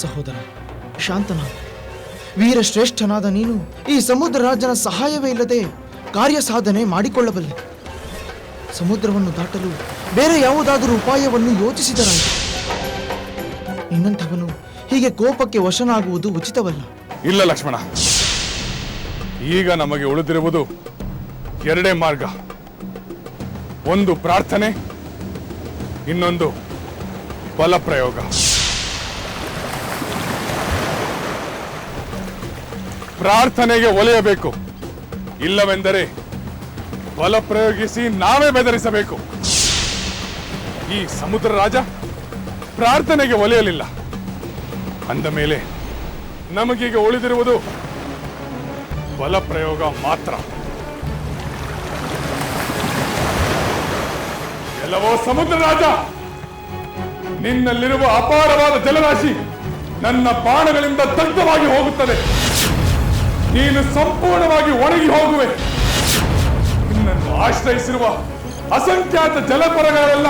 ಸಹೋದರ ಶಾಂತನಾದ. ವೀರಶ್ರೇಷ್ಠನಾದ ನೀನು ಈ ಸಮುದ್ರ ರಾಜನ ಸಹಾಯವೇ ಇಲ್ಲದೆ ಕಾರ್ಯ ಸಾಧನೆ ಮಾಡಿಕೊಳ್ಳಬಲ್ಲೆ. ಸಮುದ್ರವನ್ನು ದಾಟಲು ಬೇರೆ ಯಾವುದಾದರೂ ಉಪಾಯವನ್ನು ಯೋಚಿಸಿದರಾಯಿತು. ನಿನ್ನಂಥವನು ಹೀಗೆ ಕೋಪಕ್ಕೆ ವಶನಾಗುವುದು ಉಚಿತವಲ್ಲ. ಇಲ್ಲ ಲಕ್ಷ್ಮಣ, ಈಗ ನಮಗೆ ಉಳಿದಿರುವುದು ಎರಡೇ ಮಾರ್ಗ. ಒಂದು ಪ್ರಾರ್ಥನೆ, ಇನ್ನೊಂದು ಬಲಪ್ರಯೋಗ. ಪ್ರಾರ್ಥನೆಗೆ ಒಲೆಯಬೇಕು, ಇಲ್ಲವೆಂದರೆ ಬಲ ಪ್ರಯೋಗಿಸಿ ನಾವೇ ಬೆದರಿಸಬೇಕು. ಈ ಸಮುದ್ರ ರಾಜ ಪ್ರಾರ್ಥನೆಗೆ ಒಲೆಯಲಿಲ್ಲ ಅಂದ ಮೇಲೆ ನಮಗೀಗ ಉಳಿದಿರುವುದು ಬಲ ಪ್ರಯೋಗ ಮಾತ್ರ. ಎಲ್ಲವೋ ಸಮುದ್ರ ರಾಜ, ನಿನ್ನಲ್ಲಿರುವ ಅಪಾರವಾದ ಜಲರಾಶಿ ನನ್ನ ಬಾಣಗಳಿಂದ ದಗ್ಧವಾಗಿ ಹೋಗುತ್ತದೆ. ನೀನು ಸಂಪೂರ್ಣವಾಗಿ ಒಣಗಿ ಹೋಗುವೆ. ನಿನ್ನನ್ನು ಆಶ್ರಯಿಸಿರುವ ಅಸಂಖ್ಯಾತ ಜಲಪರಗಳೆಲ್ಲ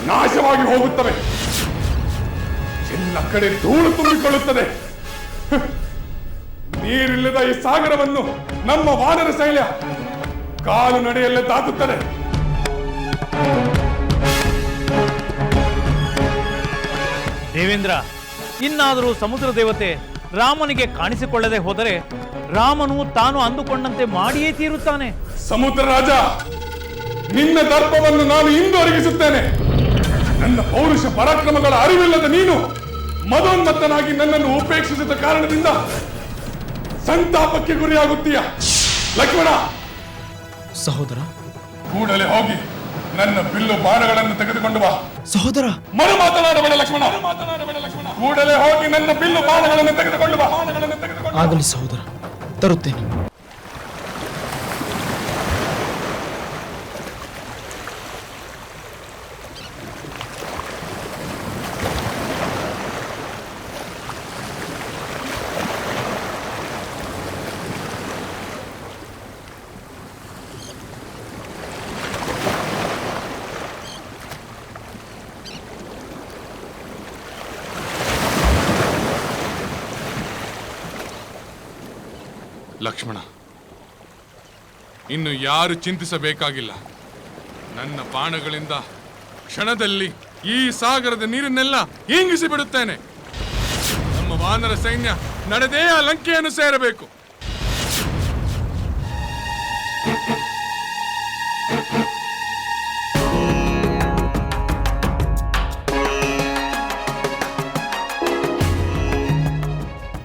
ನಾಶವಾಗಿ ಹೋಗುತ್ತವೆ. ಎಲ್ಲ ಕಡೆ ಧೂಳು ತುಂಬಿಕೊಳ್ಳುತ್ತದೆ. ನೀರಿಲ್ಲದ ಈ ಸಾಗರವನ್ನು ನಮ್ಮ ವಾನರ ಶೈಲ್ಯ ಕಾಲು ನಡೆಯಲ್ಲೇ ದಾಟುತ್ತದೆ. ದೇವೇಂದ್ರ, ಇನ್ನಾದರೂ ಸಮುದ್ರ ದೇವತೆ ರಾಮನಿಗೆ ಕಾಣಿಸಿಕೊಳ್ಳದೆ ಹೋದರೆ ರಾಮನು ತಾನು ಅಂದುಕೊಂಡಂತೆ ಮಾಡಿಯೇ ತೀರುತ್ತಾನೆ. ಸಮುದ್ರ ರಾಜ, ನಿನ್ನ ದರ್ಪವನ್ನು ನಾನು ಹಿಂದೊರಗಿಸುತ್ತೇನೆ. ನನ್ನ ಪೌರುಷ ಪರಾಕ್ರಮಗಳ ಅರಿವಿಲ್ಲದ ನೀನು ಮದೋನ್ಮತ್ತನಾಗಿ ನನ್ನನ್ನು ಉಪೇಕ್ಷಿಸಿದ ಕಾರಣದಿಂದ ಸಂತಾಪಕ್ಕೆ ಗುರಿಯಾಗುತ್ತೀಯ. ಲಕ್ಷ್ಮಣ, ಸಹೋದರ, ಕೂಡಲೇ ಹೋಗಿ ನನ್ನ ಬಿಲ್ಲು ಬಾಣಗಳನ್ನು ತೆಗೆದುಕೊಂಡು ಬಾ. ಸಹೋದರ, ಮರು ಮಾತನಾಡಬೇಡ ಲಕ್ಷ್ಮಣ. ಕೂಡಲೇ ಹೋಗಿ ನನ್ನ ಬಿಲ್ಲು ಬಾಣಗಳನ್ನು ತೆಗೆದುಕೊಂಡು ಬಾ. ಆಗಲಿ ಸಹೋದರ, ತರುತ್ತೇನೆ. ಲಕ್ಷ್ಮಣ, ಇನ್ನು ಯಾರು ಚಿಂತಿಸಬೇಕಾಗಿಲ್ಲ. ನನ್ನ ಬಾಣಗಳಿಂದ ಕ್ಷಣದಲ್ಲಿ ಈ ಸಾಗರದ ನೀರನ್ನೆಲ್ಲ ಇಂಗಿಸಿ ಬಿಡುತ್ತೇನೆ. ನಮ್ಮ ವಾನರ ಸೈನ್ಯ ನಡೆದೇ ಆ ಲಂಕೆಯನ್ನು ಸೇರಬೇಕು.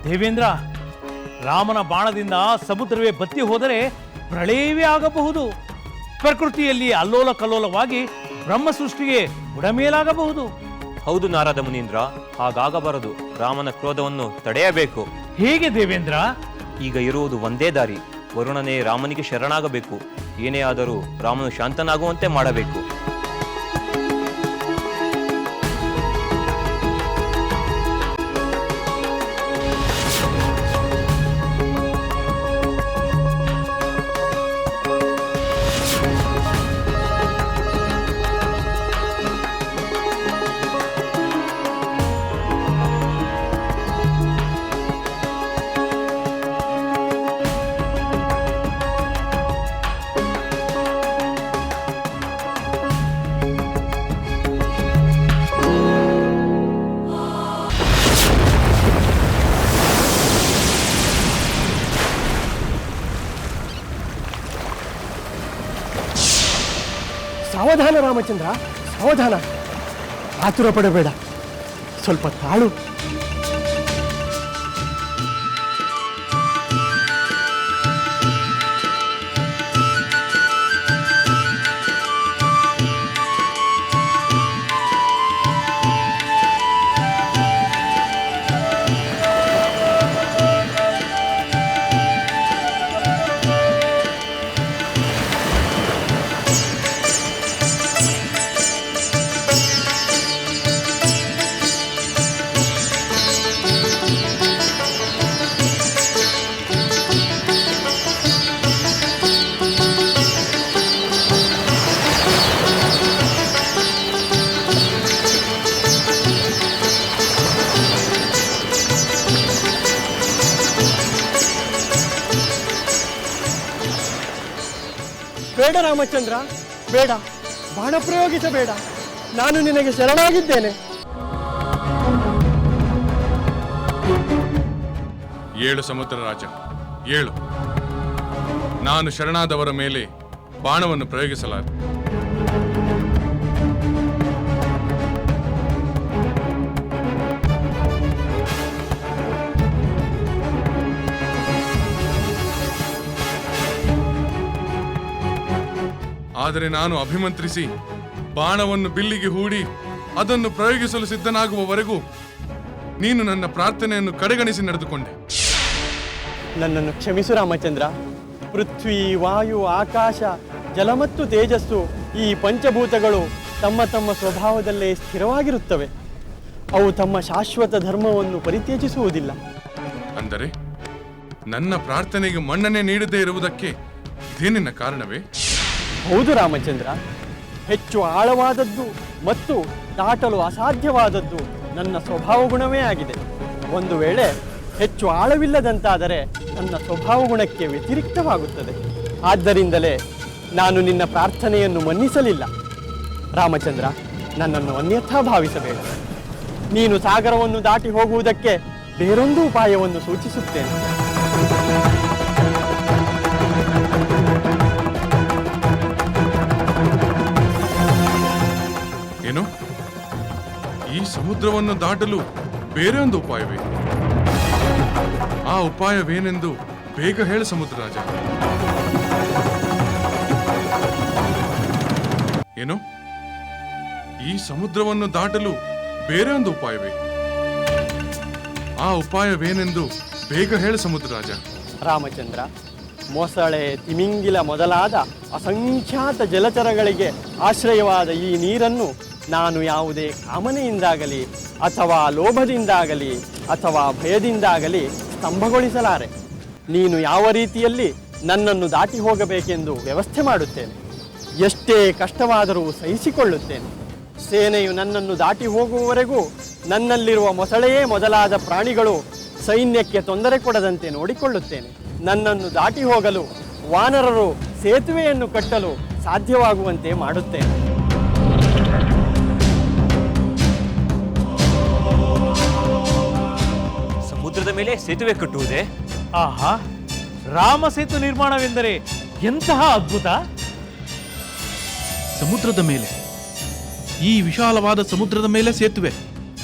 ದೇವೇಂದ್ರ, ರಾಮನ ಬಾಣದಿಂದ ಸಮುದ್ರವೇ ಬತ್ತಿ ಹೋದರೆ ಪ್ರಳಯವೇ ಆಗಬಹುದು. ಪ್ರಕೃತಿಯಲ್ಲಿ ಅಲ್ಲೋಲ ಕಲ್ಲೋಲವಾಗಿ ಬ್ರಹ್ಮ ಸೃಷ್ಟಿಗೆ ಬುಡಮೇಲಾಗಬಹುದು. ಹೌದು ನಾರದ ಮುನೀಂದ್ರ, ಹಾಗಾಗಬಾರದು. ರಾಮನ ಕ್ರೋಧವನ್ನು ತಡೆಯಬೇಕು. ಹೇಗೆ ದೇವೇಂದ್ರ? ಈಗ ಇರುವುದು ಒಂದೇ ದಾರಿ. ವರುಣನೇ ರಾಮನಿಗೆ ಶರಣಾಗಬೇಕು. ಏನೇ ಆದರೂ ರಾಮನು ಶಾಂತನಾಗುವಂತೆ ಮಾಡಬೇಕು. ಸಾವಧಾನ ರಾಮಚಂದ್ರ, ಸಾವಧಾನ. ಆತುರ ಪಡಬೇಡ, ಸ್ವಲ್ಪ ತಾಳು. ಬೇಡ ರಾಮಚಂದ್ರ, ಬೇಡ, ಬಾಣ ಪ್ರಯೋಗಿಸಬೇಡ. ನಾನು ನಿನಗೆ ಶರಣಾಗಿದ್ದೇನೆ. ಏಳು ಸಮುದ್ರ ರಾಜ, ಏಳು. ನಾನು ಶರಣಾದವರ ಮೇಲೆ ಬಾಣವನ್ನು ಪ್ರಯೋಗಿಸಲಾರೆ. ಆದರೆ ನಾನು ಅಭಿಮಂತ್ರಿಸಿ ಬಾಣವನ್ನು ಬಿಲ್ಲಿಗೆ ಹೂಡಿ ಅದನ್ನು ಪ್ರಯೋಗಿಸಲು ಸಿದ್ಧನಾಗುವವರೆಗೂ ನೀನು ನನ್ನ ಪ್ರಾರ್ಥನೆಯನ್ನು ಕಡೆಗಣಿಸಿ ನಡೆದುಕೊಂಡೆ. ನನ್ನನ್ನು ಕ್ಷಮಿಸು ರಾಮಚಂದ್ರ. ಪೃಥ್ವಿ, ವಾಯು, ಆಕಾಶ, ಜಲ ಮತ್ತು ತೇಜಸ್ಸು ಈ ಪಂಚಭೂತಗಳು ತಮ್ಮ ತಮ್ಮ ಸ್ವಭಾವದಲ್ಲೇ ಸ್ಥಿರವಾಗಿರುತ್ತವೆ. ಅವು ತಮ್ಮ ಶಾಶ್ವತ ಧರ್ಮವನ್ನು ಪರಿತ್ಯಜಿಸುವುದಿಲ್ಲ. ಅಂದರೆ ನನ್ನ ಪ್ರಾರ್ಥನೆಗೆ ಮನ್ನಣೆ ನೀಡದೇ ಇರುವುದಕ್ಕೆ ಇದೇನಿನ ಕಾರಣವೇ? ಹೌದು ರಾಮಚಂದ್ರ, ಹೆಚ್ಚು ಆಳವಾದದ್ದು ಮತ್ತು ದಾಟಲು ಅಸಾಧ್ಯವಾದದ್ದು ನನ್ನ ಸ್ವಭಾವ ಗುಣವೇ ಆಗಿದೆ. ಒಂದು ವೇಳೆ ಹೆಚ್ಚು ಆಳವಿಲ್ಲದಂತಾದರೆ ನನ್ನ ಸ್ವಭಾವ ಗುಣಕ್ಕೆ ವ್ಯತಿರಿಕ್ತವಾಗುತ್ತದೆ. ಆದ್ದರಿಂದಲೇ ನಾನು ನಿನ್ನ ಪ್ರಾರ್ಥನೆಯನ್ನು ಮನ್ನಿಸಲಿಲ್ಲ. ರಾಮಚಂದ್ರ, ನನ್ನನ್ನು ಅನ್ಯಥಾ ಭಾವಿಸಬೇಡ. ನೀನು ಸಾಗರವನ್ನು ದಾಟಿ ಹೋಗುವುದಕ್ಕೆ ಬೇರೊಂದು ಉಪಾಯವನ್ನು ಸೂಚಿಸುತ್ತೇನೆ. ಏನು? ಈ ಸಮುದ್ರವನ್ನು ದಾಟಲು ಬೇರೆ ಒಂದು ಉಪಾಯವೇ? ಆ ಉಪಾಯವೇನೆಂದು ಬೇಗ ಹೇಳು ಸಮುದ್ರ ರಾಜ. ಏನು? ಈ ಸಮುದ್ರವನ್ನು ದಾಟಲು ಬೇರೆ ಒಂದು ಉಪಾಯವೇ? ಆ ಉಪಾಯವೇನೆಂದು ಬೇಗ ಹೇಳು ಸಮುದ್ರ ರಾಜ. ರಾಮಚಂದ್ರ, ಮೊಸಳೆ, ತಿಮಿಂಗಿಲ ಮೊದಲಾದ ಅಸಂಖ್ಯಾತ ಜಲಚರಗಳಿಗೆ ಆಶ್ರಯವಾದ ಈ ನೀರನ್ನು ನಾನು ಯಾವುದೇ ಕಾಮನೆಯಿಂದಾಗಲಿ ಅಥವಾ ಲೋಭದಿಂದಾಗಲಿ ಅಥವಾ ಭಯದಿಂದಾಗಲಿ ಸ್ತಂಭಗೊಳಿಸಲಾರೆ. ನೀನು ಯಾವ ರೀತಿಯಲ್ಲಿ ನನ್ನನ್ನು ದಾಟಿ ಹೋಗಬೇಕೆಂದು ವ್ಯವಸ್ಥೆ ಮಾಡುತ್ತೇನೆ. ಎಷ್ಟೇ ಕಷ್ಟವಾದರೂ ಸಹಿಸಿಕೊಳ್ಳುತ್ತೇನೆ. ಸೇನೆಯು ನನ್ನನ್ನು ದಾಟಿ ಹೋಗುವವರೆಗೂ ನನ್ನಲ್ಲಿರುವ ಮೊಸಳೆಯೇ ಮೊದಲಾದ ಪ್ರಾಣಿಗಳು ಸೈನ್ಯಕ್ಕೆ ತೊಂದರೆ ಕೊಡದಂತೆ ನೋಡಿಕೊಳ್ಳುತ್ತೇನೆ. ನನ್ನನ್ನು ದಾಟಿ ಹೋಗಲು ವಾನರರು ಸೇತುವೆಯನ್ನು ಕಟ್ಟಲು ಸಾಧ್ಯವಾಗುವಂತೆ ಮಾಡುತ್ತೇನೆ. ಸಮುದ್ರದ ಮೇಲೆ ಸೇತುವೆ ಕಟ್ಟುವುದೇ? ಆಹಾ, ರಾಮ ಸೇತು ನಿರ್ಮಾಣವೆಂದರೆ ಎಂತಹ ಅದ್ಭುತ! ಸಮುದ್ರದ ಮೇಲೆ, ಈ ವಿಶಾಲವಾದ ಸಮುದ್ರದ ಮೇಲೆ ಸೇತುವೆ,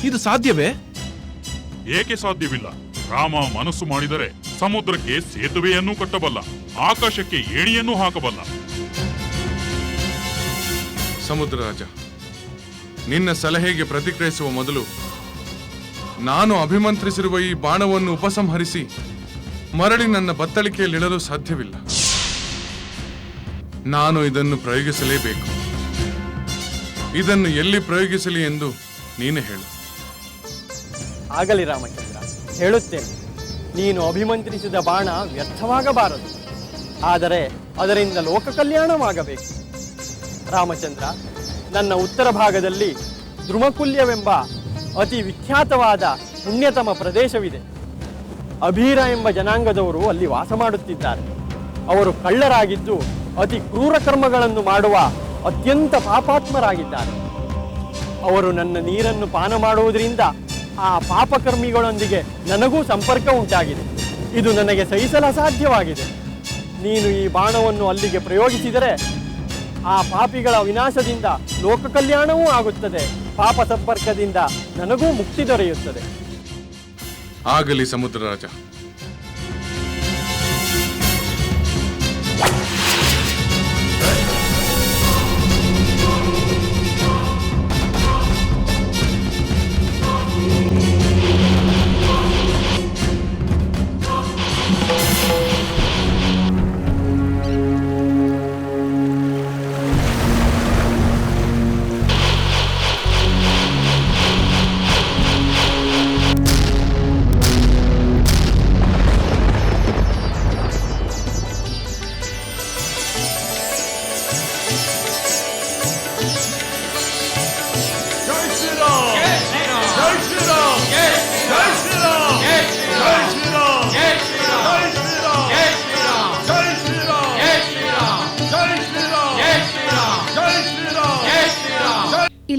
ಇದು ಸಾಧ್ಯವೇ? ಏಕೆ ಸಾಧ್ಯವಿಲ್ಲ? ರಾಮ ಮನಸ್ಸು ಮಾಡಿದರೆ ಸಮುದ್ರಕ್ಕೆ ಸೇತುವೆಯನ್ನು ಕಟ್ಟಬಲ್ಲ, ಆಕಾಶಕ್ಕೆ ಏಣಿಯನ್ನು ಹಾಕಬಲ್ಲ. ಸಮುದ್ರ ರಾಜ, ನಿನ್ನ ಸಲಹೆಗೆ ಪ್ರತಿಕ್ರಿಯಿಸುವ ಮೊದಲು ನಾನು ಅಭಿಮಂತ್ರಿಸಿರುವ ಈ ಬಾಣವನ್ನು ಉಪಸಂಹರಿಸಿ ಮರಳಿ ನನ್ನ ಬತ್ತಳಿಕೆಯಲ್ಲಿಡಲು ಸಾಧ್ಯವಿಲ್ಲ. ನಾನು ಇದನ್ನು ಪ್ರಯೋಗಿಸಲೇಬೇಕು. ಇದನ್ನು ಎಲ್ಲಿ ಪ್ರಯೋಗಿಸಲಿ ಎಂದು ನೀನೇ ಹೇಳು. ಆಗಲಿ ರಾಮಚಂದ್ರ, ಹೇಳುತ್ತೇನೆ. ನೀನು ಅಭಿಮಂತ್ರಿಸಿದ ಬಾಣ ವ್ಯರ್ಥವಾಗಬಾರದು, ಆದರೆ ಅದರಿಂದ ಲೋಕ ಕಲ್ಯಾಣವಾಗಬೇಕು. ರಾಮಚಂದ್ರ, ನನ್ನ ಉತ್ತರ ಭಾಗದಲ್ಲಿ ದ್ರುಮಕುಲ್ಯವೆಂಬ ಅತಿ ವಿಖ್ಯಾತವಾದ ಪುಣ್ಯತಮ ಪ್ರದೇಶವಿದೆ. ಅಭೀರ ಎಂಬ ಜನಾಂಗದವರು ಅಲ್ಲಿ ವಾಸ ಮಾಡುತ್ತಿದ್ದಾರೆ. ಅವರು ಕಳ್ಳರಾಗಿದ್ದು ಅತಿ ಕ್ರೂರ ಕರ್ಮಗಳನ್ನು ಮಾಡುವ ಅತ್ಯಂತ ಪಾಪಾತ್ಮರಾಗಿದ್ದಾರೆ. ಅವರು ನನ್ನ ನೀರನ್ನು ಪಾನ ಮಾಡುವುದರಿಂದ ಆ ಪಾಪಕರ್ಮಿಗಳೊಂದಿಗೆ ನನಗೂ ಸಂಪರ್ಕ ಉಂಟಾಗಿದೆ. ಇದು ನನಗೆ ಸಹಿಸಲು ಅಸಾಧ್ಯವಾಗಿದೆ. ನೀನು ಈ ಬಾಣವನ್ನು ಅಲ್ಲಿಗೆ ಪ್ರಯೋಗಿಸಿದರೆ ಆ ಪಾಪಿಗಳ ವಿನಾಶದಿಂದ ಲೋಕ ಕಲ್ಯಾಣವೂ ಆಗುತ್ತದೆ, ಪಾಪ ಸಂಪರ್ಕದಿಂದ ನನಗೂ ಮುಕ್ತಿ ದೊರೆಯುತ್ತದೆ. ಆಗಲಿ ಸಮುದ್ರ ರಾಜ.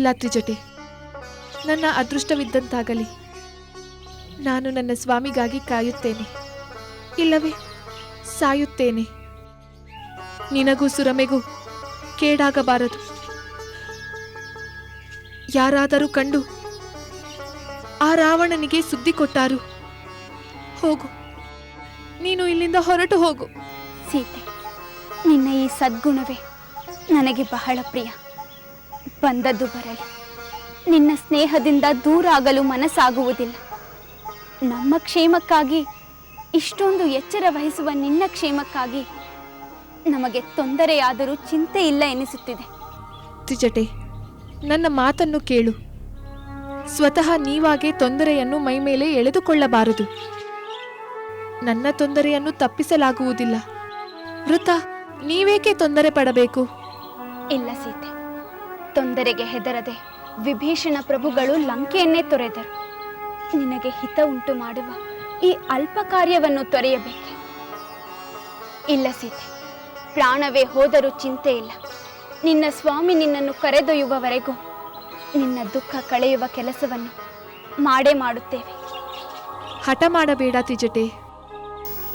ಇಲ್ಲ ತ್ರಿಜಟೆ, ನನ್ನ ಅದೃಷ್ಟವಿದ್ದಂತಾಗಲಿ. ನಾನು ನನ್ನ ಸ್ವಾಮಿಗಾಗಿ ಕಾಯುತ್ತೇನೆ, ಇಲ್ಲವೇ ಸಾಯುತ್ತೇನೆ. ನಿನಗೂ ಸುರಮೆಗೂ ಕೇಡಾಗಬಾರದು. ಯಾರಾದರೂ ಕಂಡು ಆ ರಾವಣನಿಗೆ ಸುದ್ದಿ ಕೊಟ್ಟಾರು. ಹೋಗು, ನೀನು ಇಲ್ಲಿಂದ ಹೊರಟು ಹೋಗು. ಸೀತೆ, ನಿನ್ನ ಈ ಸದ್ಗುಣವೇ ನನಗೆ ಬಹಳ ಪ್ರಿಯ. ಬಂದದ್ದು ಬರಲಿ. ನಿನ್ನ ಸ್ನೇಹದಿಂದ ದೂರ ಆಗಲು ಮನಸ್ಸಾಗುವುದಿಲ್ಲ. ನಮ್ಮ ಕ್ಷೇಮಕ್ಕಾಗಿ, ಇಷ್ಟೊಂದು ಎಚ್ಚರ ವಹಿಸುವ ನಿನ್ನ ಕ್ಷೇಮಕ್ಕಾಗಿ ನಮಗೆ ತೊಂದರೆಯಾದರೂ ಚಿಂತೆ ಇಲ್ಲ ಎನಿಸುತ್ತಿದೆ. ತ್ರಿಜಟೆ, ನನ್ನ ಮಾತನ್ನು ಕೇಳು. ಸ್ವತಃ ನೀವಾಗೆ ತೊಂದರೆಯನ್ನು ಮೈಮೇಲೆ ಎಳೆದುಕೊಳ್ಳಬಾರದು. ನನ್ನ ತೊಂದರೆಯನ್ನು ತಪ್ಪಿಸಲಾಗುವುದಿಲ್ಲ. ವೃತ, ನೀವೇಕೆ ತೊಂದರೆ ಪಡಬೇಕು? ಇಲ್ಲ ಸೀತೆ, ತೊಂದರೆಗೆ ಹೆದರದೆ ವಿಭೀಷಣ ಪ್ರಭುಗಳು ಲಂಕೆಯನ್ನೇ ತೊರೆದರು. ನಿನಗೆ ಹಿತ ಉಂಟು ಮಾಡುವ ಈ ಅಲ್ಪ ಕಾರ್ಯವನ್ನು ತೊರೆಯಬೇಕೆ? ಇಲ್ಲ ಸೀತೆ, ಪ್ರಾಣವೇ ಹೋದರೂ ಚಿಂತೆ ಇಲ್ಲ. ನಿನ್ನ ಸ್ವಾಮಿ ನಿನ್ನನ್ನು ಕರೆದೊಯ್ಯುವವರೆಗೂ ನಿನ್ನ ದುಃಖ ಕಳೆಯುವ ಕೆಲಸವನ್ನು ಮಾಡೇ ಮಾಡುತ್ತೇವೆ. ಹಠ ಮಾಡಬೇಡ ತ್ರಿಜಟೆ.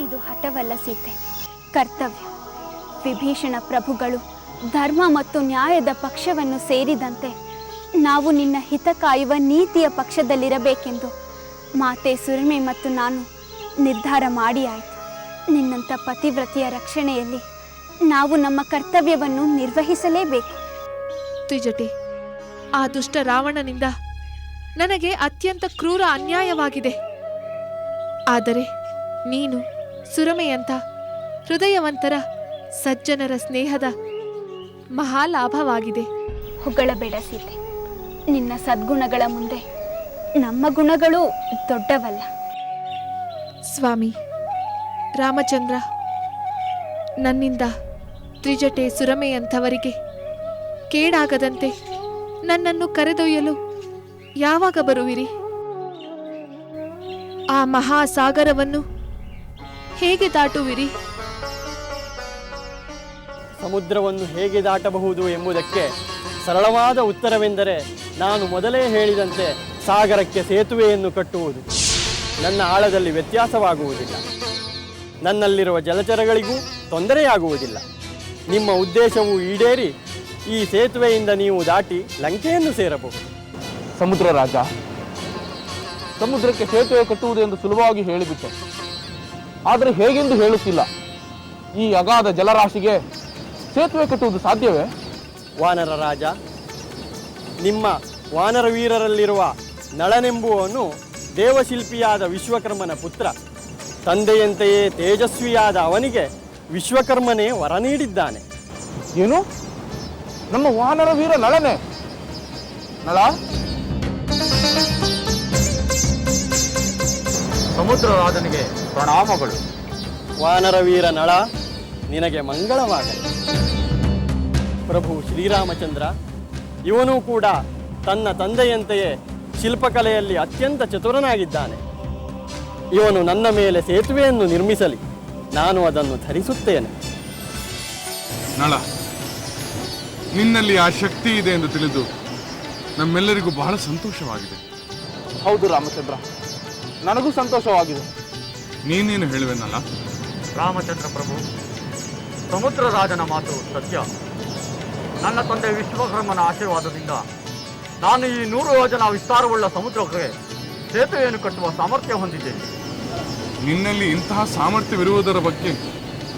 ಇದು ಹಠವಲ್ಲ ಸೀತೆ, ಕರ್ತವ್ಯ. ವಿಭೀಷಣ ಪ್ರಭುಗಳು ಧರ್ಮ ಮತ್ತು ನ್ಯಾಯದ ಪಕ್ಷವನ್ನು ಸೇರಿದಂತೆ ನಾವು ನಿನ್ನ ಹಿತ ಕಾಯುವ ನೀತಿಯ ಪಕ್ಷದಲ್ಲಿರಬೇಕೆಂದು ಮಾತೆ ಸುರಮೆ ಮತ್ತು ನಾನು ನಿರ್ಧಾರ ಮಾಡಿ ಆಯಿತು. ನಿನ್ನಂಥ ಪತಿವ್ರತಿಯ ರಕ್ಷಣೆಯಲ್ಲಿ ನಾವು ನಮ್ಮ ಕರ್ತವ್ಯವನ್ನು ನಿರ್ವಹಿಸಲೇಬೇಕು. ತ್ರಿಜಟೆ, ಆ ದುಷ್ಟ ರಾವಣನಿಂದ ನನಗೆ ಅತ್ಯಂತ ಕ್ರೂರ ಅನ್ಯಾಯವಾಗಿದೆ. ಆದರೆ ನೀನು ಸುರಮೆಯಂಥ ಹೃದಯವಂತರ ಸಜ್ಜನರ ಸ್ನೇಹದ ಮಹಾಲಾಭವಾಗಿದೆ. ಹೊಗಳಬೇಡ ಸೀತೆ, ನಿನ್ನ ಸದ್ಗುಣಗಳ ಮುಂದೆ ನಮ್ಮ ಗುಣಗಳು ದೊಡ್ಡವಲ್ಲ. ಸ್ವಾಮಿ ರಾಮಚಂದ್ರ, ನನ್ನಿಂದ ತ್ರಿಜಟೆ ಸುರಮೆಯಂಥವರಿಗೆ ಕೇಡಾಗದಂತೆ ನನ್ನನ್ನು ಕರೆದೊಯ್ಯಲು ಯಾವಾಗ ಬರುವಿರಿ? ಆ ಮಹಾಸಾಗರವನ್ನು ಹೇಗೆ ದಾಟುವಿರಿ? ಸಮುದ್ರವನ್ನು ಹೇಗೆ ದಾಟಬಹುದು ಎಂಬುದಕ್ಕೆ ಸರಳವಾದ ಉತ್ತರವೆಂದರೆ ನಾನು ಮೊದಲೇ ಹೇಳಿದಂತೆ ಸಾಗರಕ್ಕೆ ಸೇತುವೆಯನ್ನು ಕಟ್ಟುವುದು. ನನ್ನ ಆಳದಲ್ಲಿ ವ್ಯತ್ಯಾಸವಾಗುವುದಿಲ್ಲ. ನನ್ನಲ್ಲಿರುವ ಜಲಚರಗಳಿಗೂ ತೊಂದರೆಯಾಗುವುದಿಲ್ಲ. ನಿಮ್ಮ ಉದ್ದೇಶವು ಈಡೇರಿ ಈ ಸೇತುವೆಯಿಂದ ನೀವು ದಾಟಿ ಲಂಕೆಯನ್ನು ಸೇರಬಹುದು. ಸಮುದ್ರ ರಾಜ, ಸಮುದ್ರಕ್ಕೆ ಸೇತುವೆ ಕಟ್ಟುವುದು ಎಂದು ಸುಲಭವಾಗಿ ಹೇಳಿಬಿಟ್ಟೆ. ಆದರೆ ಹೇಗೆಂದು ಹೇಳುತ್ತಿಲ್ಲ. ಈ ಅಗಾಧ ಜಲರಾಶಿಗೆ ಸೇತುವೆ ಕಟ್ಟುವುದು ಸಾಧ್ಯವೇ? ವಾನರ ರಾಜ, ನಿಮ್ಮ ವಾನರ ವೀರರಲ್ಲಿರುವ ನಳನೆಂಬುವನು ದೇವಶಿಲ್ಪಿಯಾದ ವಿಶ್ವಕರ್ಮನ ಪುತ್ರ. ತಂದೆಯಂತೆಯೇ ತೇಜಸ್ವಿಯಾದ ಅವನಿಗೆ ವಿಶ್ವಕರ್ಮನೇ ವರ ನೀಡಿದ್ದಾನೆ. ಏನು? ನಮ್ಮ ವಾನರ ವೀರ ನಳನೆ? ನಳ, ಸಮುದ್ರ ರಾಜನಿಗೆ ಪ್ರಣಾಮಗಳು. ವಾನರ ವೀರ ನಳ, ನಿನಗೆ ಮಂಗಳವಾಗಲಿ. ಪ್ರಭು ಶ್ರೀರಾಮಚಂದ್ರ, ಇವನೂ ಕೂಡ ತನ್ನ ತಂದೆಯಂತೆಯೇ ಶಿಲ್ಪಕಲೆಯಲ್ಲಿ ಅತ್ಯಂತ ಚತುರನಾಗಿದ್ದಾನೆ. ಇವನು ನನ್ನ ಮೇಲೆ ಸೇತುವೆಯನ್ನು ನಿರ್ಮಿಸಲಿ, ನಾನು ಅದನ್ನು ಧರಿಸುತ್ತೇನೆ. ನಳ, ನಿನ್ನಲ್ಲಿ ಆ ಶಕ್ತಿ ಇದೆ ಎಂದು ತಿಳಿದು ನಮ್ಮೆಲ್ಲರಿಗೂ ಬಹಳ ಸಂತೋಷವಾಗಿದೆ. ಹೌದು ರಾಮಚಂದ್ರ, ನನಗೂ ಸಂತೋಷವಾಗಿದೆ. ನೀನೇನು ಹೇಳುವೆ ನಳ? ರಾಮಚಂದ್ರ ಪ್ರಭು, ಸಮುದ್ರ ರಾಜನ ಮಾತು ಸತ್ಯ. ನನ್ನ ತಂದೆ ವಿಶ್ವಕರ್ಮನ ಆಶೀರ್ವಾದದಿಂದ ನಾನು ಈ 100 ಯೋಜನ ವಿಸ್ತಾರವುಳ್ಳ ಸಮುದ್ರಕ್ಕೆ ಸೇತುವೆಯನ್ನು ಕಟ್ಟುವ ಸಾಮರ್ಥ್ಯ ಹೊಂದಿದ್ದೇನೆ. ನಿನ್ನಲ್ಲಿ ಇಂತಹ ಸಾಮರ್ಥ್ಯವಿರುವುದರ ಬಗ್ಗೆ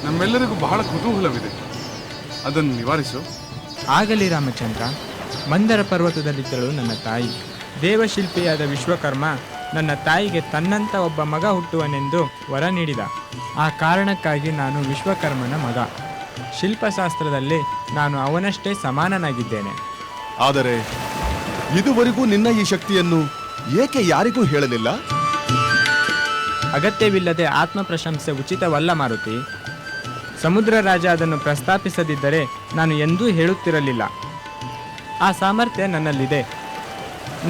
ನಮ್ಮೆಲ್ಲರಿಗೂ ಬಹಳ ಕುತೂಹಲವಿದೆ. ಅದನ್ನು ನಿವಾರಿಸು. ಆಗಲಿ ರಾಮಚಂದ್ರ. ಮಂದರ ಪರ್ವತದಲ್ಲಿದ್ದಳು ನನ್ನ ತಾಯಿ. ದೇವಶಿಲ್ಪಿಯಾದ ವಿಶ್ವಕರ್ಮ ನನ್ನ ತಾಯಿಗೆ ತನ್ನಂಥ ಒಬ್ಬ ಮಗ ಹುಟ್ಟುವನೆಂದು ವರ ನೀಡಿದ. ಆ ಕಾರಣಕ್ಕಾಗಿ ನಾನು ವಿಶ್ವಕರ್ಮನ ಮಗ. ಶಿಲ್ಪಶಾಸ್ತ್ರದಲ್ಲಿ ನಾನು ಅವನಷ್ಟೇ ಸಮಾನನಾಗಿದ್ದೇನೆ. ಆದರೆ ಇದುವರೆಗೂ ನಿನ್ನ ಈ ಶಕ್ತಿಯನ್ನು ಏಕೆ ಯಾರಿಗೂ ಹೇಳಲಿಲ್ಲ? ಅಗತ್ಯವಿಲ್ಲದೆ ಆತ್ಮ ಪ್ರಶಂಸೆ ಉಚಿತವಲ್ಲ ಮಾರುತಿ. ಸಮುದ್ರ ರಾಜ ಅದನ್ನು ಪ್ರಸ್ತಾಪಿಸದಿದ್ದರೆ ನಾನು ಎಂದೂ ಹೇಳುತ್ತಿರಲಿಲ್ಲ. ಆ ಸಾಮರ್ಥ್ಯ ನನ್ನಲ್ಲಿದೆ.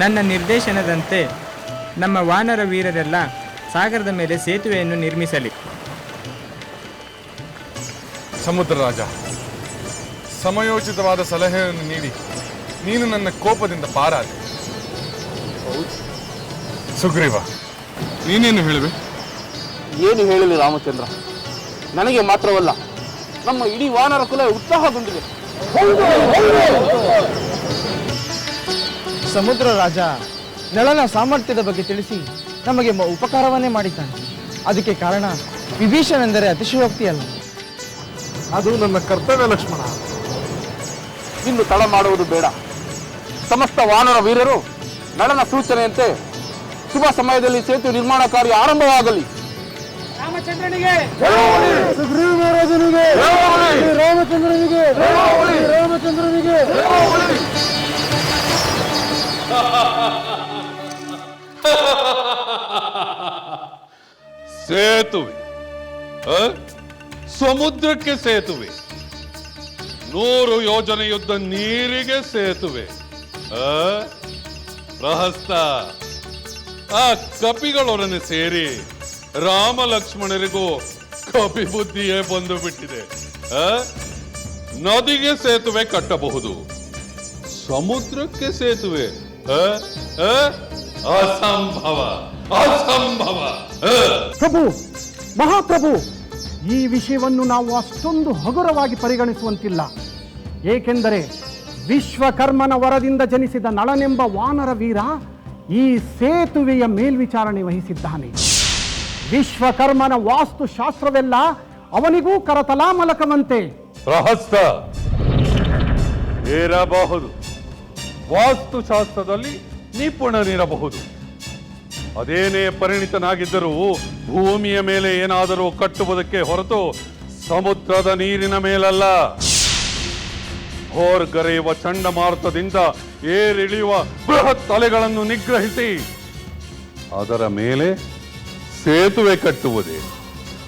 ನನ್ನ ನಿರ್ದೇಶನದಂತೆ ನಮ್ಮ ವಾನರ ವೀರರೆಲ್ಲ ಸಾಗರದ ಮೇಲೆ ಸೇತುವೆಯನ್ನು ನಿರ್ಮಿಸಲಿ. ಸಮುದ್ರ ರಾಜ, ಸಮಯೋಚಿತವಾದ ಸಲಹೆಯನ್ನು ನೀಡಿ ನೀನು ನನ್ನ ಕೋಪದಿಂದ ಪಾರಾದೆ. ಸುಗ್ರೀವ, ನೀನೇನು ಹೇಳುವೆ? ಏನು ಹೇಳಲಿ ರಾಮಚಂದ್ರ, ನನಗೆ ಮಾತ್ರವಲ್ಲ ನಮ್ಮ ಇಡೀ ವಾನರ ಕುಲ ಉತ್ಸಾಹಗೊಂಡಿದೆ. ಸಮುದ್ರ ರಾಜ ನಳನ ಸಾಮರ್ಥ್ಯದ ಬಗ್ಗೆ ತಿಳಿಸಿ ನಮಗೆ ಉಪಕಾರವನ್ನೇ ಮಾಡಿದ್ದಾನೆ. ಅದಕ್ಕೆ ಕಾರಣ ವಿಭೀಷಣೆಂದರೆ ಅತಿಶಯೋಕ್ತಿ ಅಲ್ಲ. ಅದು ನನ್ನ ಕರ್ತವ್ಯ ಲಕ್ಷ್ಮಣ. ಇನ್ನು ತಡ ಮಾಡುವುದು ಬೇಡ. ಸಮಸ್ತ ವಾನರ ವೀರರು ನಳನ ಸೂಚನೆಯಂತೆ ಶುಭ ಸಮಯದಲ್ಲಿ ಸೇತುವೆ ನಿರ್ಮಾಣ ಕಾರ್ಯ ಆರಂಭವಾಗಲಿ. ರಾಮಚಂದ್ರನಿಗೆ, ಸುಗ್ರೀವ ಮಹಾರಾಜನಿಗೆ, ರಾಮಚಂದ್ರನಿಗೆ, ರಾಮಚಂದ್ರನಿಗೆ. ಸೇತುವೆ, ಸಮುದ್ರಕ್ಕೆ ಸೇತುವೆ, 100 ಯೋಜನೆಯುದ್ದ ನೀರಿಗೆ ಸೇತುವೆ. ಪ್ರಹಸ್ತ ಆ ಕಪಿಗಳೊಡನೆ ಸೇರಿ ರಾಮ ಲಕ್ಷ್ಮಣರಿಗೂ ಕಪಿ ಬುದ್ಧಿಯೇ ಬಂದು ಬಿಟ್ಟಿದೆ. ನದಿಗೆ ಸೇತುವೆ ಕಟ್ಟಬಹುದು, ಸಮುದ್ರಕ್ಕೆ ಸೇತುವೆ ಅಸಂಭವ, ಅಸಂಭವ. ಪ್ರಭು, ಮಹಾಪ್ರಭು, ಈ ವಿಷಯವನ್ನು ನಾವು ಅಷ್ಟೊಂದು ಹಗುರವಾಗಿ ಪರಿಗಣಿಸುವಂತಿಲ್ಲ. ಏಕೆಂದರೆ ವಿಶ್ವಕರ್ಮನ ವರದಿಂದ ಜನಿಸಿದ ನಳನೆಂಬ ವಾನರ ವೀರ ಈ ಸೇತುವೆಯ ಮೇಲ್ವಿಚಾರಣೆ ವಹಿಸಿದ್ದಾನೆ. ವಿಶ್ವಕರ್ಮನ ವಾಸ್ತುಶಾಸ್ತ್ರವೆಲ್ಲ ಅವನಿಗೂ ಕರತಲಾಮಲಕವಂತೆ. ಪ್ರಹಸ್ತ ಇರಬಹುದು, ವಾಸ್ತುಶಾಸ್ತ್ರದಲ್ಲಿ ನಿಪುಣನಿರಬಹುದು. ಅದೇನೇ ಪರಿಣಿತನಾಗಿದ್ದರೂ ಭೂಮಿಯ ಮೇಲೆ ಏನಾದರೂ ಕಟ್ಟುವುದಕ್ಕೆ ಹೊರತು ಸಮುದ್ರದ ನೀರಿನ ಮೇಲಲ್ಲ. ಹೊರಗರೆಯುವ ಚಂಡಮಾರುತದಿಂದ ಏರಿಳಿಯುವ ಬೃಹತ್ ಅಲೆಗಳನ್ನು ನಿಗ್ರಹಿಸಿ ಅದರ ಮೇಲೆ ಸೇತುವೆ ಕಟ್ಟುವುದೇ.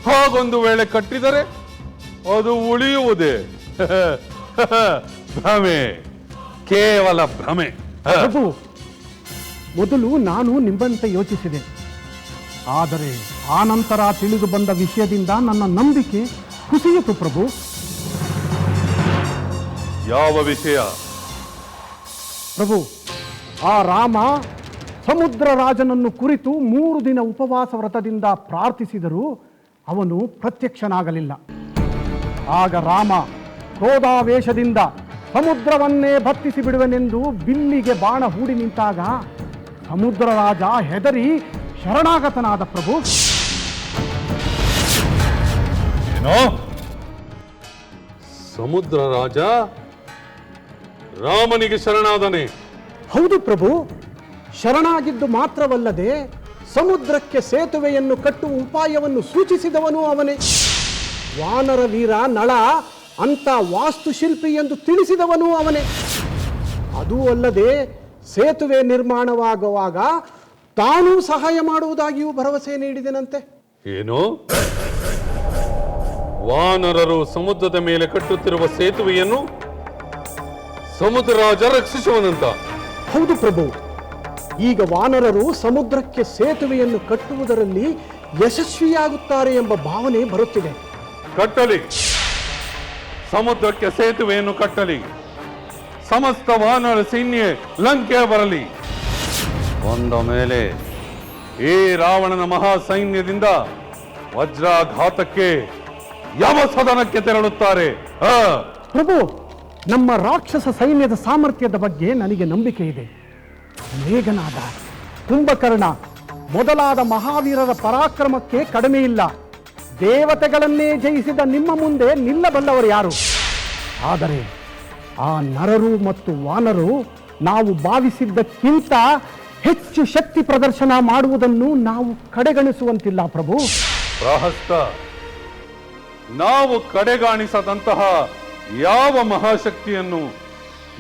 ಹಾಗೊಂದು ವೇಳೆ ಕಟ್ಟಿದರೆ ಅದು ಉಳಿಯುವುದೇ. ಭ್ರಮೆ, ಕೇವಲ ಭ್ರಮೆ. ಪ್ರಭು, ಮೊದಲು ನಾನು ನಿಮ್ಮಂತೆ ಯೋಚಿಸಿದೆ. ಆದರೆ ಆನಂತರ ತಿಳಿದು ಬಂದ ವಿಷಯದಿಂದ ನನ್ನ ನಂಬಿಕೆ ಕುಸಿಯಿತು ಪ್ರಭು. ಯಾವ ವಿಷಯ? ಪ್ರಭು, ಆ ರಾಮ ಸಮುದ್ರ ರಾಜನನ್ನು ಕುರಿತು 3 ದಿನ ಉಪವಾಸ ವ್ರತದಿಂದ ಪ್ರಾರ್ಥಿಸಿದರೂ ಅವನು ಪ್ರತ್ಯಕ್ಷನಾಗಲಿಲ್ಲ. ಆಗ ರಾಮ ಕ್ರೋಧಾವೇಶದಿಂದ ಸಮುದ್ರವನ್ನೇ ಭತ್ತಿಸಿ ಬಿಡುವೆನೆಂದು ಬಿಲ್ಲಿಗೆ ಬಾಣ ಹೂಡಿ ನಿಂತಾಗ ಸಮುದ್ರ ರಾಜ ಹೆದರಿ ಶರಣಾಗತನಾದ ಪ್ರಭು. ಏನೋ ಸಮುದ್ರ ರಾಜ ರಾಮನಿಗೆ ಶರಣಾದನೆ? ಹೌದು ಪ್ರಭು, ಶರಣಾಗಿದ್ದು ಮಾತ್ರವಲ್ಲದೆ ಸಮುದ್ರಕ್ಕೆ ಸೇತುವೆಯನ್ನು ಕಟ್ಟುವ ಉಪಾಯವನ್ನು ಸೂಚಿಸಿದವನು ಅವನೇ. ವಾನರ ವೀರ ನಳ ಅಂತ ವಾಸ್ತುಶಿಲ್ಪಿ ಎಂದು ತಿಳಿಸಿದವನು ಅವನೇ. ಅದೂ ಅಲ್ಲದೆ ಸೇತುವೆ ನಿರ್ಮಾಣವಾಗುವಾಗ ತಾನೂ ಸಹಾಯ ಮಾಡುವುದಾಗಿಯೂ ಭರವಸೆ ನೀಡಿದನಂತೆ. ಏನು? ವಾನರರು ಸಮುದ್ರದ ಮೇಲೆ ಕಟ್ಟುತ್ತಿರುವ ಸೇತುವೆಯನ್ನು ಸಮುದ್ರ ರಾಜ ರಕ್ಷಿಸುವನಂತ? ಹೌದು ಪ್ರಭು, ಈಗ ವಾನರರು ಸಮುದ್ರಕ್ಕೆ ಸೇತುವೆಯನ್ನು ಕಟ್ಟುವುದರಲ್ಲಿ ಯಶಸ್ವಿಯಾಗುತ್ತಾರೆ ಎಂಬ ಭಾವನೆ ಬರುತ್ತಿದೆ. ಕಟ್ಟಲಿ, ಸಮುದ್ರಕ್ಕೆ ಸೇತುವೆಯನ್ನು ಕಟ್ಟಲಿ. ಸಮಸ್ತ ವಾನರ ಸೈನ್ಯ ಲಂಕೆ ಬರಲಿ. ಒಂದ ಮೇಲೆ ಈ ರಾವಣನ ಮಹಾ ಸೈನ್ಯದಿಂದ ವಜ್ರಾಘಾತಕ್ಕೆ ಯಮಸದನಕ್ಕೆ ತೆರಳುತ್ತಾರೆ. ಪ್ರಭು, ನಮ್ಮ ರಾಕ್ಷಸ ಸೈನ್ಯದ ಸಾಮರ್ಥ್ಯದ ಬಗ್ಗೆ ನನಗೆ ನಂಬಿಕೆ ಇದೆ. ಮೇಘನಾದ, ಕುಂಭಕರ್ಣ ಮೊದಲಾದ ಮಹಾವೀರರ ಪರಾಕ್ರಮಕ್ಕೆ ಕಡಿಮೆ ಇಲ್ಲ. ದೇವತೆಗಳನ್ನೇ ಜಯಿಸಿದ ನಿಮ್ಮ ಮುಂದೆ ನಿಲ್ಲಬಲ್ಲವರು ಯಾರು? ಆದರೆ ಆ ನರರು ಮತ್ತು ವಾನರು ನಾವು ಭಾವಿಸಿದ್ದಕ್ಕಿಂತ ಹೆಚ್ಚು ಶಕ್ತಿ ಪ್ರದರ್ಶನ ಮಾಡುವುದನ್ನು ನಾವು ಕಡೆಗಣಿಸುವಂತಿಲ್ಲ ಪ್ರಭು. ಪ್ರಹಸ್ತ, ನಾವು ಕಡೆಗಾಣಿಸದಂತಹ ಯಾವ ಮಹಾಶಕ್ತಿಯನ್ನು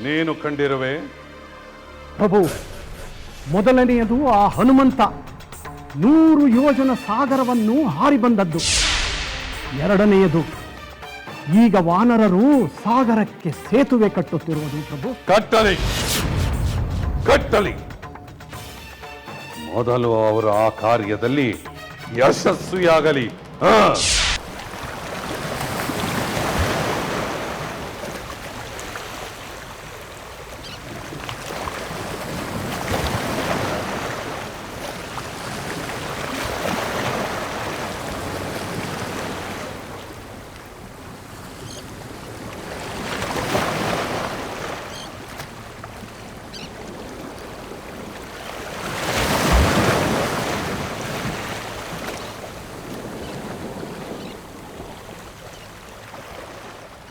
ನೀನು ಕಂಡಿರುವೆ? ಪ್ರಭು, ಮೊದಲನೆಯದು ಆ ಹನುಮಂತ 100 ಯೋಜನ ಸಾಗರವನ್ನು ಹಾರಿ ಬಂದದ್ದು. ಎರಡನೆಯದು ಈಗ ವಾನರರು ಸಾಗರಕ್ಕೆ ಸೇತುವೆ ಕಟ್ಟುತ್ತಿರುವುದು ಪ್ರಭು. ಕಟ್ಟಲಿ, ಕಟ್ಟಲಿ. ಮೊದಲು ಅವರು ಆ ಕಾರ್ಯದಲ್ಲಿ ಯಶಸ್ವಿಯಾಗಲಿ.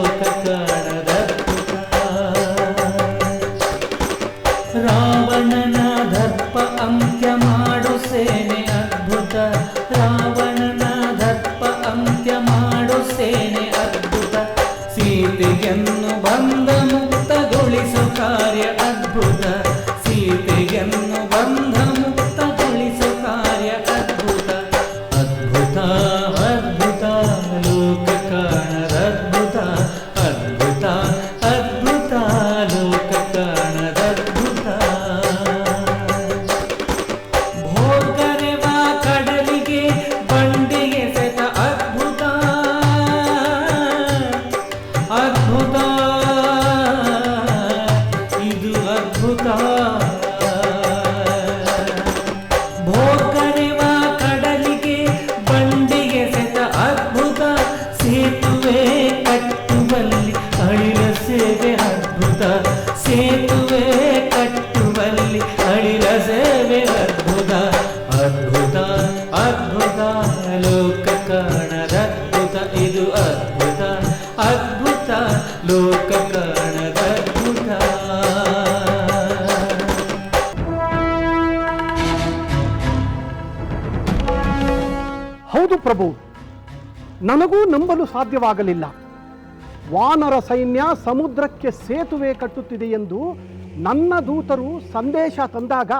ಲೋಕ ಕಾಣದದ್ಭುತ ರಾವಣನ ದರ್ಪ ಅಂತ್ಯ ಮಾಡು ಸೇನೆ ಅದ್ಭುತ ರಾವಣನ ದರ್ಪ ಅಂತ್ಯ ಮಾಡು ಸೇನೆ ಅದ್ಭುತ ಸೀತೆಯನ್ನು ಬಂಧ ಮುಕ್ತಗೊಳಿಸು ಕಾರ್ಯ ಅದ್ಭುತ ಸೀತೆಯನ್ನು ಬಂಧ ಮುಕ್ತಗೊಳಿಸು ಕಾರ್ಯ ಅದ್ಭುತ ಅದ್ಭುತ ಅದ್ಭುತ ಲೋಕ ಕಾಣದದ್ಭುತ ಅದ್ಭುತ ಅದ್ಭುತ ಲೋಕ ಕಾಣದದ್ಭುತ ಭೋರ್ಗರೆವ ಕಡಲಿಗೆ ಬಂಡಿಗೆ ಸೆತ ಅದ್ಭುತ ಅದ್ಭುತ ಇದು ಅದ್ಭುತ ಭೋರ್ಗರೆವ ಕಡಲಿಗೆ ಬಂಡಿಗೆ ಸೆತ ಅದ್ಭುತ ಸೇತುವೆ ಕಟ್ಟುವಲ್ಲಿ ಅಳಿಲ ಸೇವೆ ಅದ್ಭುತ ಸೇತುವೆ ಕಟ್ಟುವಲ್ಲಿ ಅಳಿಲ ಸೇವೆ ಅದ್ಭುತ ಅದ್ಭುತ ಅದ್ಭುತ ಲೋಕ ಕಾಣದದ್ಭುತ ಇದು ಅದ್ಭುತ ಅದ್ಭುತ ಲೋಕ ಕಾಣದದ್ಭುತ ಹೌದು ಪ್ರಭು, ನನಗೂ ನಂಬಲು ಸಾಧ್ಯವಾಗಲಿಲ್ಲ. ವಾನರ ಸೈನ್ಯ ಸಮುದ್ರಕ್ಕೆ ಸೇತುವೆ ಕಟ್ಟುತ್ತಿದೆ ಎಂದು ನನ್ನ ದೂತರು ಸಂದೇಶ ತಂದಾಗ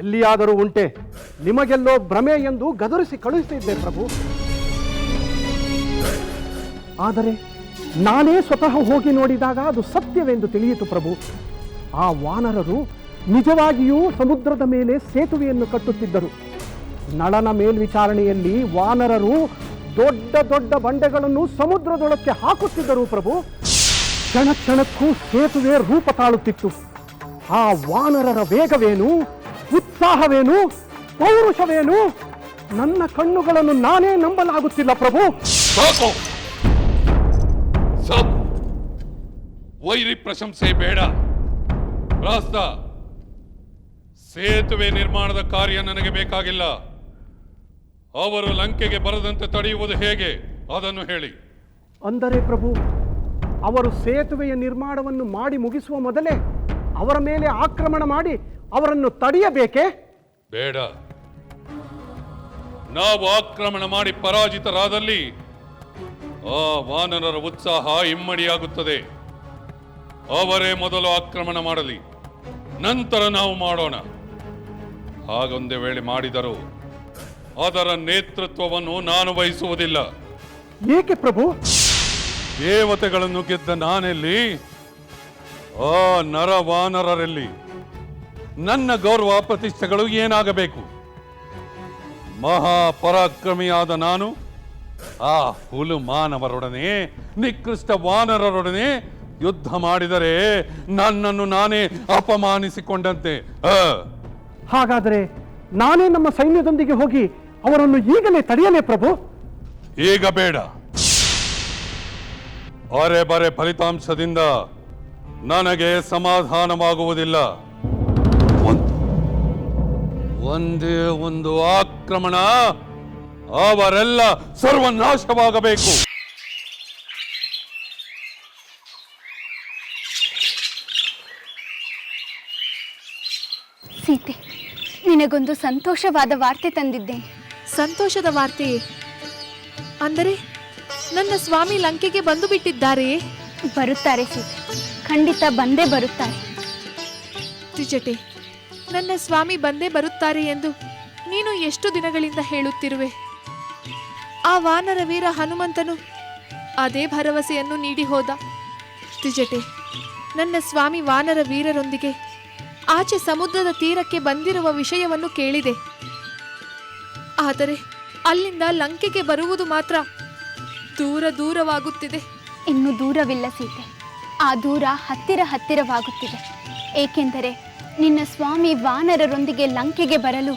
ಎಲ್ಲಿಯಾದರೂ ಉಂಟೆ, ನಿಮಗೆಲ್ಲೋ ಭ್ರಮೆ ಎಂದು ಗದರಿಸಿ ಕಳುಹಿಸಿದ್ದೆ ಪ್ರಭು. ಆದರೆ ನಾನೇ ಸ್ವತಃ ಹೋಗಿ ನೋಡಿದಾಗ ಅದು ಸತ್ಯವೆಂದು ತಿಳಿಯಿತು ಪ್ರಭು. ಆ ವಾನರರು ನಿಜವಾಗಿಯೂ ಸಮುದ್ರದ ಮೇಲೆ ಸೇತುವೆಯನ್ನು ಕಟ್ಟುತ್ತಿದ್ದರು. ನಳನ ಮೇಲ್ವಿಚಾರಣೆಯಲ್ಲಿ ವಾನರರು ದೊಡ್ಡ ದೊಡ್ಡ ಬಂಡೆಗಳನ್ನು ಸಮುದ್ರದೊಳಕ್ಕೆ ಹಾಕುತ್ತಿದ್ದರು ಪ್ರಭು. ಕ್ಷಣ ಕ್ಷಣಕ್ಕೂ ಸೇತುವೆ ರೂಪ ತಾಳುತ್ತಿತ್ತು. ಆ ವಾನರರ ವೇಗವೇನು, ಉತ್ಸಾಹವೇನು, ಪೌರುಷವೇನು, ನನ್ನ ಕಣ್ಣುಗಳನ್ನು ನಾನೇ ನಂಬಲಾಗುತ್ತಿಲ್ಲ ಪ್ರಭು. ಸಾಕು ಸಾಕು, ವೈರಿ ಪ್ರಶಂಸೆ ಬೇಡ. ರಾಸ್ತ, ಸೇತುವೆ ನಿರ್ಮಾಣದ ಕಾರ್ಯ ನನಗೆ ಬೇಕಾಗಿಲ್ಲ. ಅವರು ಲಂಕೆಗೆ ಬರದಂತೆ ತಡೆಯುವುದು ಹೇಗೆ ಅದನ್ನು ಹೇಳಿ. ಅಂದರೆ ಪ್ರಭು, ಅವರು ಸೇತುವೆಯ ನಿರ್ಮಾಣವನ್ನು ಮಾಡಿ ಮುಗಿಸುವ ಮೊದಲೇ ಅವರ ಮೇಲೆ ಆಕ್ರಮಣ ಮಾಡಿ ಅವರನ್ನು ತಡೆಯಬೇಕೇ? ಬೇಡ. ನಾವು ಆಕ್ರಮಣ ಮಾಡಿ ಪರಾಜಿತರಾದಲ್ಲಿ ಆ ವಾನರರ ಉತ್ಸಾಹ ಇಮ್ಮಡಿಯಾಗುತ್ತದೆ. ಅವರೇ ಮೊದಲು ಆಕ್ರಮಣ ಮಾಡಲಿ, ನಂತರ ನಾವು ಮಾಡೋಣ. ಹಾಗೊಂದೇ ವೇಳೆ ಮಾಡಿದರೂ ಅದರ ನೇತೃತ್ವವನ್ನು ನಾನು ವಹಿಸುವುದಿಲ್ಲ. ಏಕೆ ಪ್ರಭು? ದೇವತೆಗಳನ್ನು ಗೆದ್ದ ನಾನೆಲ್ಲಿ, ಆ ನರವಾನರರಲ್ಲಿ ನನ್ನ ಗೌರವ ಪ್ರತಿಷ್ಠೆಗಳು ಏನಾಗಬೇಕು? ಮಹಾಪರಾಕ್ರಮಿಯಾದ ನಾನು ಆ ಹುಲು ಮಾನವರೊಡನೆ, ನಿಕೃಷ್ಟ ವಾನರರೊಡನೆ ಯುದ್ಧ ಮಾಡಿದರೆ ನನ್ನನ್ನು ನಾನೇ ಅಪಮಾನಿಸಿಕೊಂಡಂತೆ. ಹಾಗಾದರೆ ನಾನೇ ನಮ್ಮ ಸೈನ್ಯದೊಂದಿಗೆ ಹೋಗಿ ಅವರನ್ನು ಈಗಲೇ ತಡೆಯಲೇ ಪ್ರಭು? ಈಗ ಬೇಡ. ಅರೆ ಬರೆ ಫಲಿತಾಂಶದಿಂದ ನನಗೆ ಸಮಾಧಾನವಾಗುವುದಿಲ್ಲ. ಒಂದೇ ಒಂದು ಆಕ್ರಮಣ, ಅವರೆಲ್ಲ ಸರ್ವನಾಶವಾಗಬೇಕು. ಸೀತೆ, ನಿನಗೊಂದು ಸಂತೋಷವಾದ ವಾರ್ತೆ ತಂದಿದ್ದೇನೆ. ಸಂತೋಷದ ವಾರ್ತೆಯೇ? ಅಂದರೆ ನನ್ನ ಸ್ವಾಮಿ ಲಂಕೆಗೆ ಬಂದು ಬಿಟ್ಟಿದ್ದಾರೆಯೇ? ಬರುತ್ತಾರೆ ಸೀತೆ, ಖಂಡಿತ ಬಂದೇ ಬರುತ್ತಾರೆ. ತ್ರಿಜಟೆ, ನನ್ನ ಸ್ವಾಮಿ ಬಂದೇ ಬರುತ್ತಾರೆ ಎಂದು ನೀನು ಎಷ್ಟು ದಿನಗಳಿಂದ ಹೇಳುತ್ತಿರುವೆ? ಆ ವಾನರ ವೀರ ಹನುಮಂತನು ಅದೇ ಭರವಸೆಯನ್ನು ನೀಡಿ ಹೋದ. ತ್ರಿಜಟೆ, ನನ್ನ ಸ್ವಾಮಿ ವಾನರ ವೀರರೊಂದಿಗೆ ಆಚೆ ಸಮುದ್ರದ ತೀರಕ್ಕೆ ಬಂದಿರುವ ವಿಷಯವನ್ನು ಕೇಳಿದೆ. ಆದರೆ ಅಲ್ಲಿಂದ ಲಂಕೆಗೆ ಬರುವುದು ಮಾತ್ರ ದೂರ ದೂರವಾಗುತ್ತಿದೆ. ಇನ್ನು ದೂರವಿಲ್ಲ ಸೀತೆ, ಆ ದೂರ ಹತ್ತಿರವಾಗುತ್ತಿದೆ. ಏಕೆಂದರೆ ನಿನ್ನ ಸ್ವಾಮಿ ವಾನರರೊಂದಿಗೆ ಲಂಕೆಗೆ ಬರಲು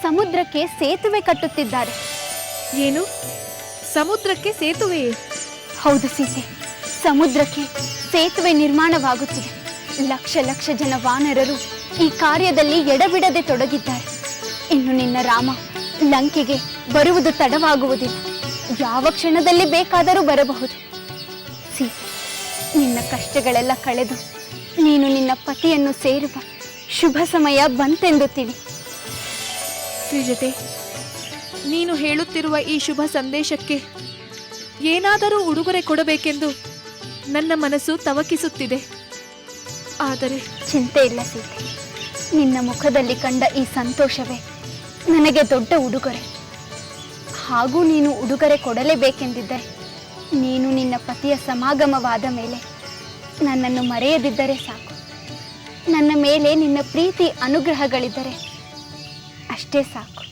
ಸಮುದ್ರಕ್ಕೆ ಸೇತುವೆ ಕಟ್ಟುತ್ತಿದ್ದಾರೆ. ಏನು? ಸಮುದ್ರಕ್ಕೆ ಸೇತುವೆಯೇ? ಹೌದು ಸೀತೆ, ಸಮುದ್ರಕ್ಕೆ ಸೇತುವೆ ನಿರ್ಮಾಣವಾಗುತ್ತಿದೆ. ಲಕ್ಷ ಲಕ್ಷ ಜನ ವಾನರರು ಈ ಕಾರ್ಯದಲ್ಲಿ ಎಡಬಿಡದೆ ತೊಡಗಿದ್ದಾರೆ. ಇನ್ನು ನಿನ್ನ ರಾಮ ಲಂಕೆಗೆ ಬರುವುದು ತಡವಾಗುವುದಿಲ್ಲ. ಯಾವ ಕ್ಷಣದಲ್ಲಿ ಬೇಕಾದರೂ ಬರಬಹುದು. ಸೀತೆ, ನಿನ್ನ ಕಷ್ಟಗಳೆಲ್ಲ ಕಳೆದು ನೀನು ನಿನ್ನ ಪತಿಯನ್ನು ಸೇರುವ ಶುಭ ಸಮಯ ಬಂತೆಂದು ತಿಳಿ. ತ್ರಿಜಟೆ, ನೀನು ಹೇಳುತ್ತಿರುವ ಈ ಶುಭ ಸಂದೇಶಕ್ಕೆ ಏನಾದರೂ ಉಡುಗೊರೆ ಕೊಡಬೇಕೆಂದು ನನ್ನ ಮನಸ್ಸು ತವಕಿಸುತ್ತಿದೆ. ಆದರೆ ಚಿಂತೆ ಇಲ್ಲ ಸೀತೆ, ನಿನ್ನ ಮುಖದಲ್ಲಿ ಕಂಡ ಈ ಸಂತೋಷವೇ ನನಗೆ ದೊಡ್ಡ ಉಡುಗೊರೆ. ಹಾಗೂ ನೀನು ಉಡುಗೊರೆ ಕೊಡಲೇಬೇಕೆಂದಿದ್ದರೆ ನೀನು ನಿನ್ನ ಪತಿಯ ಸಮಾಗಮವಾದ ಮೇಲೆ ನನ್ನನ್ನು ಮರೆಯದಿದ್ದರೆ ಸಾಕು. ನನ್ನ ಮೇಲೆ ನಿನ್ನ ಪ್ರೀತಿ ಅನುಗ್ರಹಗಳಿದ್ದರೆ ಅಷ್ಟೇ ಸಾಕು.